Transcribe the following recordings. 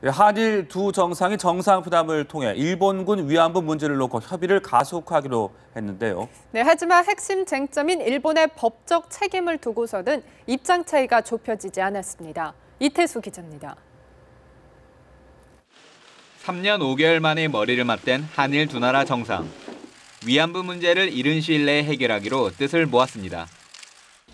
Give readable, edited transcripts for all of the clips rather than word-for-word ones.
한일 두 정상이 정상 회담을 통해 일본군 위안부 문제를 놓고 협의를 가속하기로 했는데요. 네, 하지만 핵심 쟁점인 일본의 법적 책임을 두고서는 입장 차이가 좁혀지지 않았습니다. 이태수 기자입니다. 3년 5개월 만에 머리를 맞댄 한일 두 나라 정상. 위안부 문제를 이른 시일 내에 해결하기로 뜻을 모았습니다.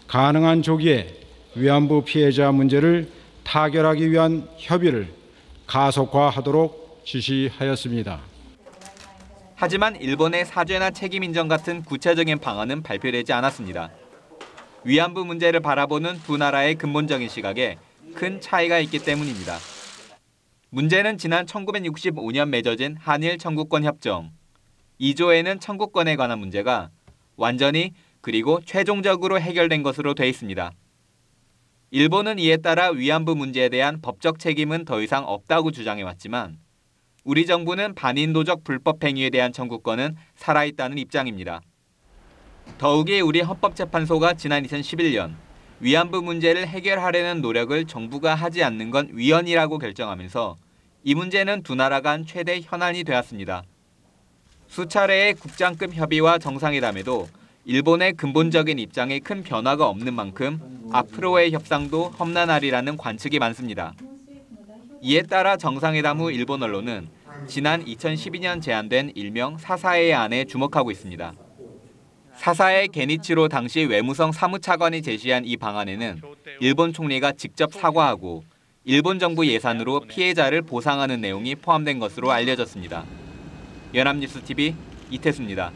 가능한 조기에 위안부 피해자 문제를 타결하기 위한 협의를 가속화하도록 지시하였습니다. 하지만 일본의 사죄나 책임 인정 같은 구체적인 방안은 발표되지 않았습니다. 위안부 문제를 바라보는 두 나라의 근본적인 시각에 큰 차이가 있기 때문입니다. 문제는 지난 1965년 맺어진 한일 청구권 협정. 2조에는 청구권에 관한 문제가 완전히 그리고 최종적으로 해결된 것으로 돼 있습니다. 일본은 이에 따라 위안부 문제에 대한 법적 책임은 더 이상 없다고 주장해왔지만 우리 정부는 반인도적 불법 행위에 대한 청구권은 살아있다는 입장입니다. 더욱이 우리 헌법재판소가 지난 2011년 위안부 문제를 해결하려는 노력을 정부가 하지 않는 건 위헌이라고 결정하면서 이 문제는 두 나라 간 최대 현안이 되었습니다. 수차례의 국장급 협의와 정상회담에도 일본의 근본적인 입장에 큰 변화가 없는 만큼 앞으로의 협상도 험난하리라는 관측이 많습니다. 이에 따라 정상회담 후 일본 언론은 지난 2012년 제안된 일명 사사의 안에 주목하고 있습니다. 사사의 게니치로 당시 외무성 사무차관이 제시한 이 방안에는 일본 총리가 직접 사과하고 일본 정부 예산으로 피해자를 보상하는 내용이 포함된 것으로 알려졌습니다. 연합뉴스TV 이태수입니다.